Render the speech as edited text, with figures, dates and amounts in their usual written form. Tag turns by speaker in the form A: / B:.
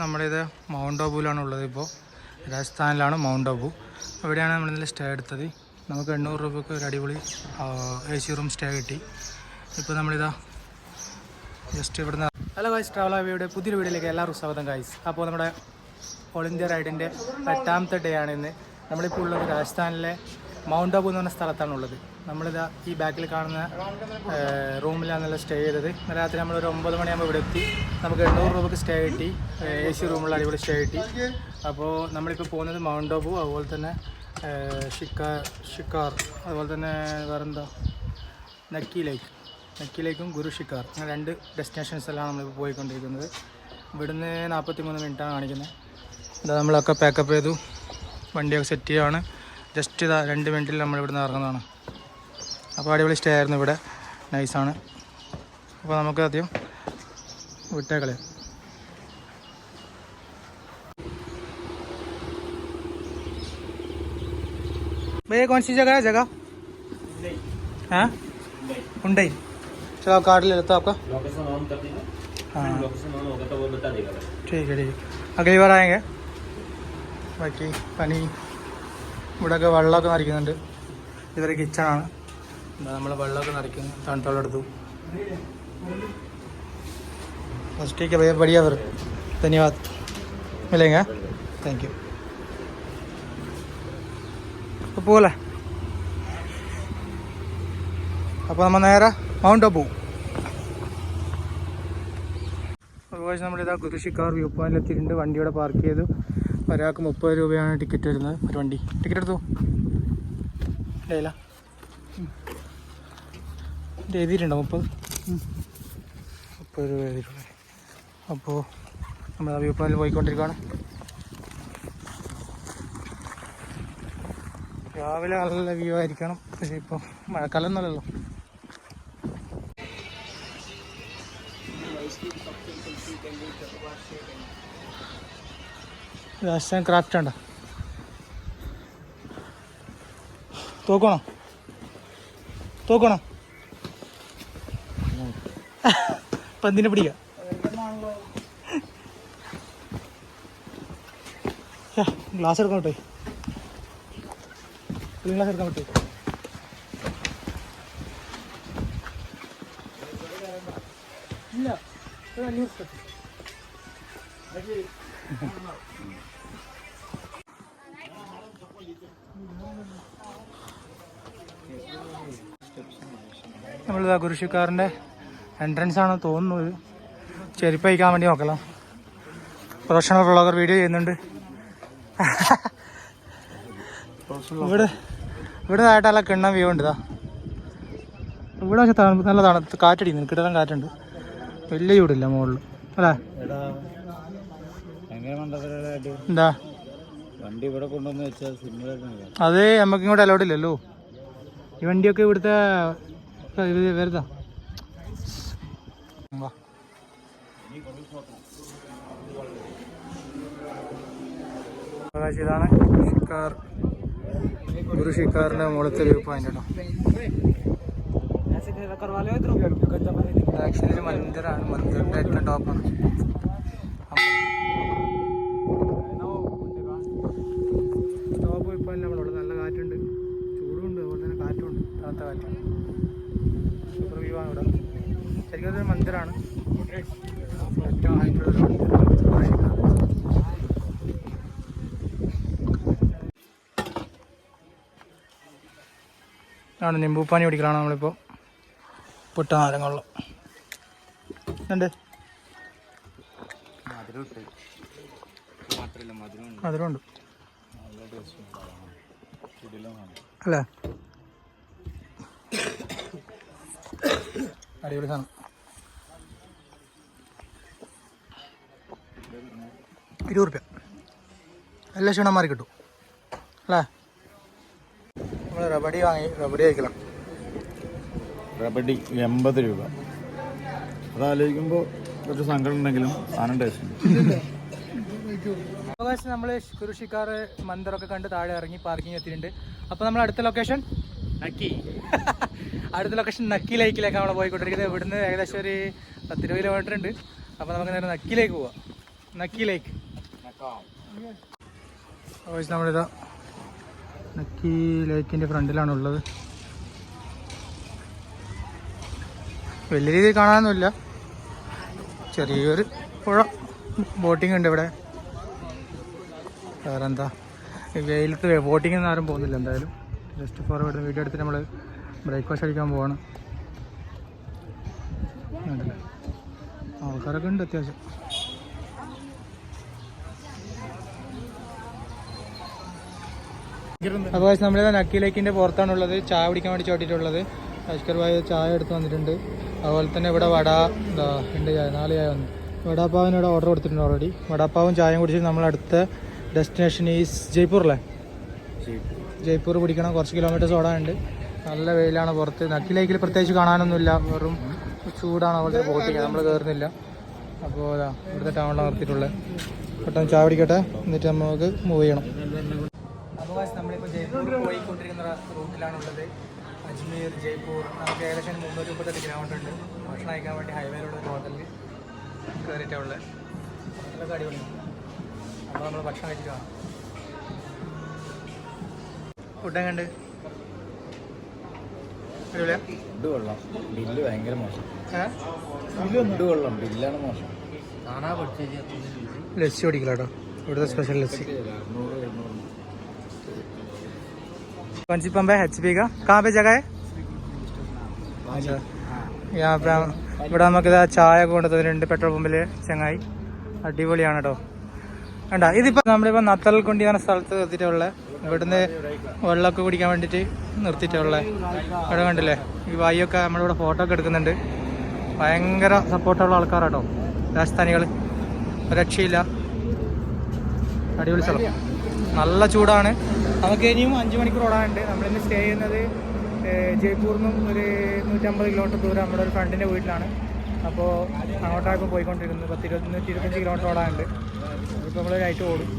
A: നമ്മളിത് മൗണ്ട് ആബുവിലാണുള്ളത്. ഇപ്പോൾ രാജസ്ഥാനിലാണ് മൗണ്ട് ആബു. ഇവിടെയാണ് നമ്മളിന്നലെ സ്റ്റേ എടുത്തത്. നമുക്ക് 800 രൂപയ്ക്ക് ഒരു അടിപൊളി AC റൂം സ്റ്റേ കിട്ടി. ഇപ്പോൾ നമ്മളിതാ ജസ്റ്റ് ഇവിടുന്ന്. ഹലോ ഗൈസ്, ട്രാവൽ ആവിയുടെ പുതിയൊരു വീഡിയോയിലേക്ക് എല്ലാവർക്കും സ്വാഗതം ഗൈസ്. അപ്പോൾ നമ്മുടെ ഓൾ ഇന്ത്യ റൈഡിൻ്റെ 8ാമത്തെ ഡേ ആണ് ഇന്ന്. നമ്മളിപ്പോൾ ഉള്ളത് രാജസ്ഥാനിലെ മൗണ്ട് ആബു എന്ന് പറഞ്ഞ സ്ഥലത്താണുള്ളത്. നമ്മളിതാ ഈ ബാക്കിൽ കാണുന്ന റൂമിലാണ് നല്ല സ്റ്റേ ചെയ്തത്. രാത്രി നമ്മളൊരു 9 മണിയാകുമ്പോൾ ഇവിടെ എത്തി. നമുക്ക് 800 രൂപയ്ക്ക് സ്റ്റേ കിട്ടി. AC റൂമുള്ള അടിപൊളി സ്റ്റേ കിട്ടി. അപ്പോൾ നമ്മളിപ്പോൾ പോകുന്നത് മൗണ്ട് ആബു, അതുപോലെ തന്നെ ഷിക്കാർ, അതുപോലെ തന്നെ വേറെന്താ നക്കി ലേക്കും ഗുരു ഷിക്കാർ, അങ്ങനെ 2 ഡെസ്റ്റിനേഷൻസെല്ലാം നമ്മളിപ്പോൾ പോയിക്കൊണ്ടിരിക്കുന്നത്. ഇവിടുന്ന് 43 മിനിറ്റാണ് കാണിക്കുന്നത്. ഇതാ നമ്മളൊക്കെ പാക്കപ്പ് ചെയ്തു, വണ്ടിയൊക്കെ സെറ്റ് ചെയ്യുകയാണ്. ജസ്റ്റ് ഇതാ 2 മിനിറ്റിൽ നമ്മൾ ഇവിടുന്ന് ഇറങ്ങുന്നതാണ്. അപ്പോൾ അടിപൊളി സ്റ്റേ ആയിരുന്നു ഇവിടെ, നൈസാണ്. അപ്പോൾ നമുക്ക് ആദ്യം വിട്ടേക്കളെ. भैया कौन सी जगह है? हाँ हुंडई। चलो कार्ड ले लेता हूँ आपका।
B: लोकेशन ऑन कर दीजिए।
A: हाँ
B: लोकेशन ऑन होगा तो वो बता देगा।
A: ठीक है अगली बार आएंगे. ബാക്കി പനി ഇവിടെയൊക്കെ വെള്ളമൊക്കെ നിറയ്ക്കുന്നുണ്ട്. ഇതൊരു കിച്ചണാണ്. നമ്മൾ വെള്ളമൊക്കെ നിറയ്ക്കുന്നു, തണുത്തോളം എടുത്തു. बस ठीक है भैया, बढ़िया फिर, धन्यवाद, मिलेंगे. Thank you. അപ്പോൾ പോലെ അപ്പോൾ നമ്മൾ നേരെ മൗണ്ട് ആബു. അതുപോലെ നമ്മളിതാ ഗുരു ഷിക്കാർ വ്യൂ പോയിന്റിൽ എത്തിയിട്ടുണ്ട്. വണ്ടിയുടെ പാർക്ക് ചെയ്തു. ഒരാൾക്ക് 30 രൂപയാണ് ടിക്കറ്റ് വരുന്നത്. ഒരു വണ്ടി ടിക്കറ്റ് എടുത്തു ഇല്ല എഴുതിയിട്ടുണ്ടോ? 30 രൂപ എഴുതിയിട്ടുള്ളത്. അപ്പോൾ നമ്മൾ വ്യൂ പോയിന്റിൽ പോയിക്കൊണ്ടിരിക്കുകയാണ്. രാവിലെ നല്ല വ്യൂ ആയിരിക്കണം, പക്ഷേ ഇപ്പോൾ മഴക്കാലം ഒന്നുമല്ലല്ലോ. രാജസ്ഥാൻ ക്രാഫ്റ്റ് ഉണ്ടോ? തോക്കണോ പന്തിനെ പിടിക്കുക. ഗ്ലാസ് എടുക്കാൻ പറ്റേ? ഗ്ലാസ് എടുക്കാൻ പറ്റേ? ഇല്ല, നമ്മളിതാ ഗുരു ഷിക്കാറിൻ്റെ എൻട്രൻസ് ആണെന്ന് തോന്നുന്നത്. ചെരുപ്പ് അയക്കാൻ വേണ്ടി നോக்கலாம். പ്രൊഫഷണൽ വ്ളോഗർ വീഡിയോ ചെയ്യുന്നുണ്ട്. ഇവിടെ ആയിട്ട് നല്ല കിണ്ണം വ്യൂ ഉണ്ട്. ഇവിടെ പക്ഷെ നല്ല തണുത്ത് കാറ്റടിക്കുന്നു, കിടലം കാറ്റുണ്ട്. വലിയ ചൂടില്ല മുകളിൽ അല്ലേ? എന്താ
B: വണ്ടി ഇവിടെ കൊണ്ടുവന്ന് വെച്ചാൽ
A: അത് നമുക്ക് ഇങ്ങോട്ട് അലൗഡ് ഇല്ലല്ലോ. ഈ വണ്ടിയൊക്കെ ഇവിടുത്തെ വരുതാ. ഇതാണ് ഷിക്കാർ, ഗുരു ഷിക്കാറിൻ്റെ മുകളിലത്തെ വ്യൂ പോയിന്റ് കേട്ടോ. ആക്ച്വലി ഒരു മന്ദിറാണ്, മന്ദിറിൻ്റെ ഏറ്റവും ടോപ്പാണ്. ടോപ്പ് വ്യൂ പോയിന്റ് നമ്മളുള്ളത്. നല്ല കാറ്റുണ്ട്, ചൂടുണ്ട്, അതുപോലെ തന്നെ കാറ്റുണ്ട്, തണുത്ത കാറ്റ്. സൂപ്പർ വ്യൂ ആണ് ഇവിടെ. ശരിക്കും അതൊരു മന്ദിറാണ്, ഏറ്റവും ഹൈറ്റുള്ളൊരു മന്ദിരം. ആണ് നിമ്പൂപ്പാനി പിടിക്കലാണ് നമ്മളിപ്പോൾ. പൊട്ട നാരങ്ങളും ഉണ്ട്, മധുരമുണ്ട് അല്ലേ? അടിപൊളി സാധനം. 20 രൂപ എല്ലാ ക്ഷീണന്മാർ കിട്ടും അല്ലേ? നമ്മൾ റബഡി വാങ്ങി, റബഡി കഴിക്കണം.
B: റബഡി 80 രൂപ. അതാലോചിക്കുമ്പോൾ കുറച്ച് സങ്കടം ഉണ്ടെങ്കിലും സാധനം ടേസ്റ്റ് ഉണ്ട്.
A: നമ്മൾ ഗുരു ഷിക്കാർ മന്ദിറൊക്കെ കണ്ട് താഴെ ഇറങ്ങി പാർക്കിംഗ് എത്തിയിട്ടുണ്ട്. അപ്പോൾ നമ്മൾ അടുത്ത ലൊക്കേഷൻ നക്കി ലേക്കിലേക്ക് നമ്മൾ പോയിക്കൊണ്ടിരിക്കുന്നത്. ഇവിടുന്ന് ഏകദേശം ഒരു 10 കിലോമീറ്റർ ഉണ്ട്. അപ്പോൾ നമുക്ക് നേരെ നക്കിലേക്ക് പോവാം. നക്കി ലേക്ക്. നമ്മളിതാ നക്കി ലേക്കിൻ്റെ ഫ്രണ്ടിലാണുള്ളത്. വലിയ രീതിയിൽ കാണാനൊന്നുമില്ല, ചെറിയൊരു പുഴ, ബോട്ടിംഗ് ഉണ്ട് ഇവിടെ. വേറെ എന്താ, വെയിലത്ത് ബോട്ടിംഗ് ഒന്നും ആരും പോകുന്നില്ല. എന്തായാലും ജസ്റ്റ് ഫോർ ഇവിടുന്ന് വീഡിയോ എടുത്തിട്ട് നമ്മൾ ബ്രേക്ക്ഫാസ്റ്റ് കഴിക്കാൻ പോവാണ്. ആൾക്കാരൊക്കെ ഉണ്ട് അത്യാവശ്യം. അപ്പോൾ നമ്മളിത് നക്കി ലേക്കിൻ്റെ പുറത്താണുള്ളത്. ചായ കുടിക്കാൻ വേണ്ടി ചോട്ടിട്ടുള്ളത്. അഷ്കർ ഭായി ചായ എടുത്ത് വന്നിട്ടുണ്ട്. അതുപോലെ തന്നെ ഇവിടെ വട എന്താ ഉണ്ട്, ചായ 4 ചായ വന്നു. വടാപ്പാവിന് ഇവിടെ ഓർഡർ കൊടുത്തിട്ടുണ്ട് ഓൾറെഡി. വടാപ്പാവും ചായയും കുടിച്ചിട്ട് നമ്മളടുത്ത ഡെസ്റ്റിനേഷൻ ഈസ് ജയ്പൂറല്ലേ? ജയ്പൂർ പിടിക്കണം. കുറച്ച് കിലോമീറ്റേഴ്സ് ഓടാനുണ്ട്. നല്ല വെയിലാണ് പുറത്ത്. നക്കി ലേക്കിൽ പ്രത്യേകിച്ച് കാണാനൊന്നുമില്ല, വെറും ചൂടാണ്. അവിടുത്തെ ബോട്ടിങ് നമ്മൾ കയറുന്നില്ല. അപ്പോൾ ഇവിടുത്തെ ടൗണിലാണ് നിർത്തിയിട്ടുള്ളത്. പെട്ടെന്ന് ചായ പിടിക്കട്ടെ, എന്നിട്ട് നമുക്ക് മൂവ് ചെയ്യണം. അപ്പോൾ നമ്മളിപ്പോൾ ജയ്പൂർ പോയിക്കൊണ്ടിരിക്കുന്ന റൂട്ടിലാണുള്ളത്. അജ്മീർ, ജയ്പൂർ. നമുക്ക് ഏകദേശം 338 കിലോമീറ്റർ ഉണ്ട്. ഭക്ഷണം കഴിക്കാൻ വേണ്ടി ഹൈവേയിലുള്ള ഒരു ഹോട്ടലിൽ കയറിയിട്ടുള്ളത്. ഹോട്ടലൊക്കെ അടിപൊളി. അപ്പോൾ നമ്മൾ ഭക്ഷണം കഴിച്ചിട്ട് കാണാം. ഫുഡ് എങ്ങനെയുണ്ട്? അടിപൊളിയാ?
B: ഫുഡ് കൊള്ളാം, ബില്ല് ഭയങ്കര മോശം. ഫുഡ് കൊള്ളാം, ബില്ലാണ് മോശം.
A: ലസ്സി കുടിക്കില്ല കേട്ടോ, ഇവിടുത്തെ സ്പെഷ്യൽ ലസ്സി. कौन सी पंप है? HP का. कहाँ पे जगह है? अच्छा, यहाँ पे ഇവിടെ നമുക്കിത് ചായ കൊണ്ടുതന്നിട്ടുണ്ട് പെട്രോൾ പമ്പിൽ. ചങ്ങായി അടിപൊളിയാണ് കേട്ടോ. വേണ്ട, ഇതിപ്പോൾ നമ്മളിപ്പോൾ നത്തൽക്കുണ്ടി എന്ന സ്ഥലത്ത് നിർത്തിയിട്ടുള്ളത്. ഇവിടുന്ന് വെള്ളമൊക്കെ കുടിക്കാൻ വേണ്ടിയിട്ട് നിർത്തിയിട്ടുള്ളത്. ഇവിടെ കണ്ടില്ലേ, ഈ വായൊക്കെ നമ്മളിവിടെ ഫോട്ടോ ഒക്കെ എടുക്കുന്നുണ്ട്. ഭയങ്കര സപ്പോർട്ടുള്ള ആൾക്കാരാട്ടോ രാജസ്ഥാനികൾ, രക്ഷയില്ല. അടിപൊളി സ്ഥലം, നല്ല ചൂടാണ്. നമുക്ക് ഇനിയും 5 മണിക്കൂർ ഓടാനുണ്ട്. നമ്മളിന്ന് സ്റ്റേ ചെയ്യുന്നത് ജയ്പൂരിൽ നിന്നും ഒരു 150 കിലോമീറ്റർ ദൂരം നമ്മുടെ ഒരു ഫ്രണ്ടിൻ്റെ വീട്ടിലാണ്. അപ്പോൾ അങ്ങോട്ടാണ് പോയിക്കൊണ്ടിരിക്കുന്നത്. 125 കിലോമീറ്റർ ഓടാനുണ്ട്. ഇപ്പോൾ നമ്മൾ നൈറ്റ് ഓടും.